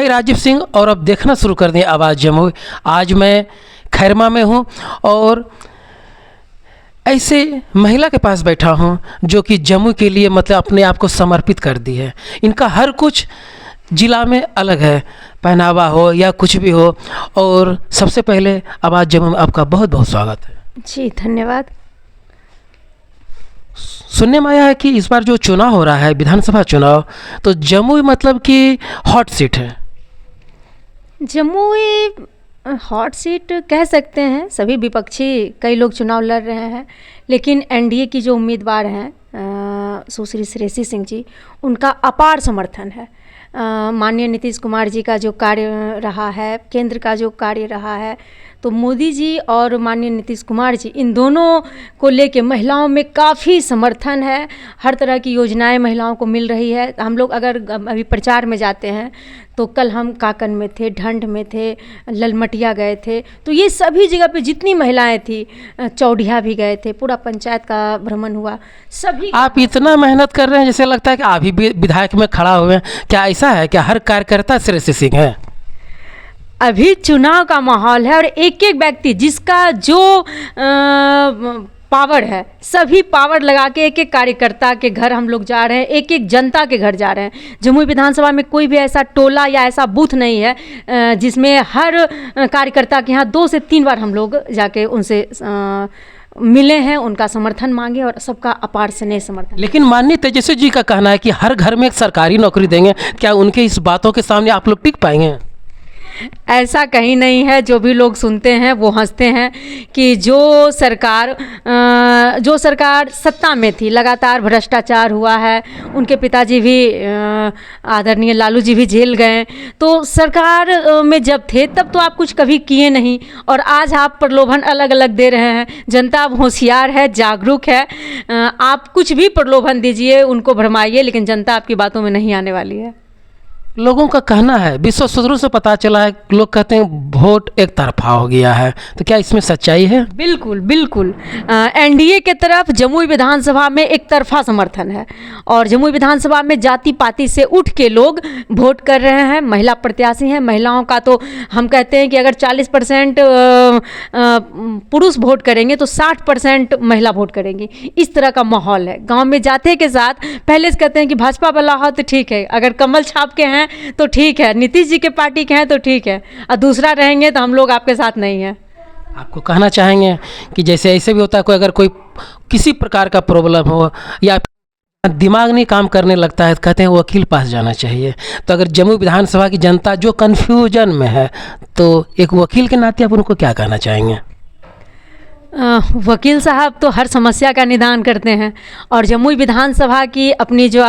मैं राजीव सिंह और अब देखना शुरू कर दें आवाज़ जमुई। आज मैं खैरमा में हूँ और ऐसे महिला के पास बैठा हूँ जो कि जमुई के लिए मतलब अपने आप को समर्पित कर दी है। इनका हर कुछ ज़िला में अलग है, पहनावा हो या कुछ भी हो। और सबसे पहले आवाज़ जमुई में आपका बहुत बहुत स्वागत है। जी धन्यवाद। सुनने में आया है कि इस बार जो चुनाव हो रहा है, विधानसभा चुनाव, तो जमुई मतलब कि हॉट सीट है। जमुई हॉट सीट कह सकते हैं। सभी विपक्षी कई लोग चुनाव लड़ रहे हैं, लेकिन एनडीए की जो उम्मीदवार हैं सुश्री श्रेयसी सिंह जी, उनका अपार समर्थन है। माननीय नीतीश कुमार जी का जो कार्य रहा है, केंद्र का जो कार्य रहा है, तो मोदी जी और माननीय नीतीश कुमार जी, इन दोनों को लेके महिलाओं में काफ़ी समर्थन है। हर तरह की योजनाएं महिलाओं को मिल रही है। हम लोग अगर अभी प्रचार में जाते हैं तो कल हम काकन में थे, ढंड में थे, ललमटिया गए थे, तो ये सभी जगह पे जितनी महिलाएं थी, चौड़िया भी गए थे, पूरा पंचायत का भ्रमण हुआ। सभी आप इतना मेहनत कर रहे हैं जैसे लगता है कि आप भी विधायक में खड़ा हुए हैं। क्या ऐसा है? क्या हर कार्यकर्ता श्रेयसी सिंह है? अभी चुनाव का माहौल है और एक एक व्यक्ति जिसका जो पावर है, सभी पावर लगा के एक एक कार्यकर्ता के घर हम लोग जा रहे हैं, एक एक जनता के घर जा रहे हैं। जमुई विधानसभा में कोई भी ऐसा टोला या ऐसा बूथ नहीं है जिसमें हर कार्यकर्ता के यहाँ 2 से 3 बार हम लोग जाके उनसे मिले हैं, उनका समर्थन मांगे और सबका अपार स्नेह समर्थन। लेकिन माननीय तेजस्वी जी का कहना है कि हर घर में एक सरकारी नौकरी देंगे। क्या उनके इस बातों के सामने आप लोग टिक पाएंगे? ऐसा कहीं नहीं है। जो भी लोग सुनते हैं वो हंसते हैं कि जो सरकार सत्ता में थी, लगातार भ्रष्टाचार हुआ है। उनके पिताजी भी आदरणीय लालू जी भी जेल गए। तो सरकार में जब थे तब तो आप कुछ कभी किए नहीं, और आज आप प्रलोभन अलग अलग दे रहे हैं। जनता अब होशियार है, जागरूक है। आप कुछ भी प्रलोभन दीजिए, उनको भरमाइए, लेकिन जनता आपकी बातों में नहीं आने वाली है। लोगों का कहना है, विश्व सूत्रों से पता चला है, लोग कहते हैं वोट एक तरफा हो गया है। तो क्या इसमें सच्चाई है? बिल्कुल बिल्कुल। एनडीए के तरफ जमुई विधानसभा में एक तरफा समर्थन है और जमुई विधानसभा में जाति पाति से उठ के लोग वोट कर रहे हैं। महिला प्रत्याशी हैं। महिलाओं का तो हम कहते हैं कि अगर 40% पुरुष वोट करेंगे तो 60% महिला वोट करेंगी। इस तरह का माहौल है। गाँव में जाते के साथ पहले से कहते हैं कि भाजपा वाला हो तो ठीक है, अगर कमल छाप के हैं तो ठीक है, नीतीश जी के पार्टी के हैं तो ठीक है, और दूसरा रहेंगे तो हम लोग आपके साथ नहीं हैं। आपको कहना चाहेंगे कि जैसे ऐसे भी होता है, कोई अगर कोई किसी प्रकार का प्रॉब्लम हो या दिमाग नहीं काम करने लगता है तो कहते हैं वकील पास जाना चाहिए। तो अगर जमुई विधानसभा की जनता जो कन्फ्यूजन में है, तो एक वकील के नाते आप उनको क्या कहना चाहेंगे? वकील साहब तो हर समस्या का निदान करते हैं, और जमुई विधानसभा की अपनी जो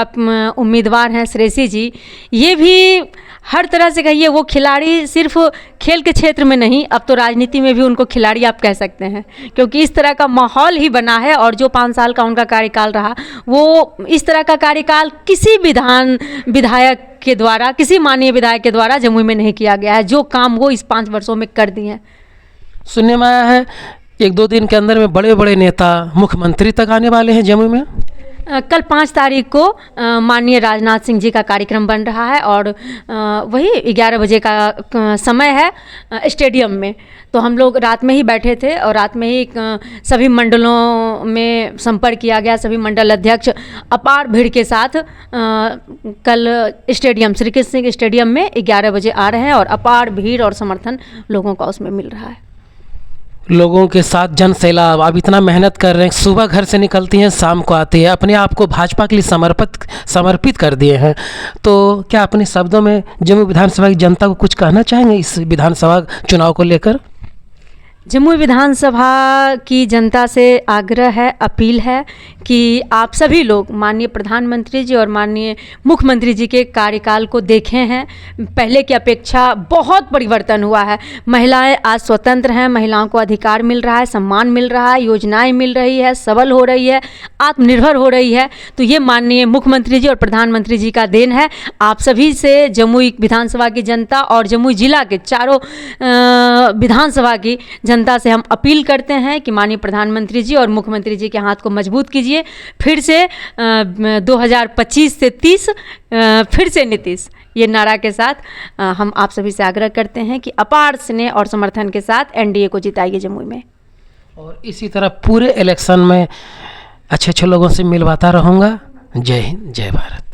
उम्मीदवार हैं श्रेयसी जी, ये भी हर तरह से कहिए, वो खिलाड़ी सिर्फ खेल के क्षेत्र में नहीं, अब तो राजनीति में भी उनको खिलाड़ी आप कह सकते हैं, क्योंकि इस तरह का माहौल ही बना है। और जो 5 साल का उनका कार्यकाल रहा, वो इस तरह का कार्यकाल किसी विधायक के द्वारा, किसी माननीय विधायक के द्वारा जमुई में नहीं किया गया है। जो काम वो इस 5 वर्षों में कर दिए हैं। सुनने में आया है 1-2 दिन के अंदर में बड़े बड़े नेता मुख्यमंत्री तक आने वाले हैं जमुई में। कल 5 तारीख को माननीय राजनाथ सिंह जी का कार्यक्रम बन रहा है और वही 11 बजे का समय है स्टेडियम में। तो हम लोग रात में ही बैठे थे और रात में ही सभी मंडलों में संपर्क किया गया। सभी मंडल अध्यक्ष अपार भीड़ के साथ कल स्टेडियम, श्री कृष्ण सिंह स्टेडियम में 11 बजे आ रहे हैं और अपार भीड़ और समर्थन लोगों का उसमें मिल रहा है। लोगों के साथ जन सैलाब। आप इतना मेहनत कर रहे हैं, सुबह घर से निकलती हैं, शाम को आती है, अपने आप को भाजपा के लिए समर्पित कर दिए हैं। तो क्या अपने शब्दों में जमुई विधानसभा की जनता को कुछ कहना चाहेंगे इस विधानसभा चुनाव को लेकर? जमुई विधानसभा की जनता से आग्रह है, अपील है कि आप सभी लोग माननीय प्रधानमंत्री जी और माननीय मुख्यमंत्री जी के कार्यकाल को देखे हैं। पहले की अपेक्षा बहुत परिवर्तन हुआ है। महिलाएं आज स्वतंत्र हैं, महिलाओं को अधिकार मिल रहा है, सम्मान मिल रहा है, योजनाएं मिल रही है, सबल हो रही है, आत्मनिर्भर हो रही है। तो ये माननीय मुख्यमंत्री जी और प्रधानमंत्री जी का देन है। आप सभी से जमुई विधानसभा की जनता और जमुई जिला के चारों विधानसभा की जनता से हम अपील करते हैं कि माननीय प्रधानमंत्री जी और मुख्यमंत्री जी के हाथ को मजबूत कीजिए। फिर से 2025 से 30 फिर से नीतीश, ये नारा के साथ हम आप सभी से आग्रह करते हैं कि अपार स्नेह और समर्थन के साथ एनडीए को जिताइए जमुई में। और इसी तरह पूरे इलेक्शन में अच्छे अच्छे लोगों से मिलवाता रहूँगा। जय हिंद, जय भारत।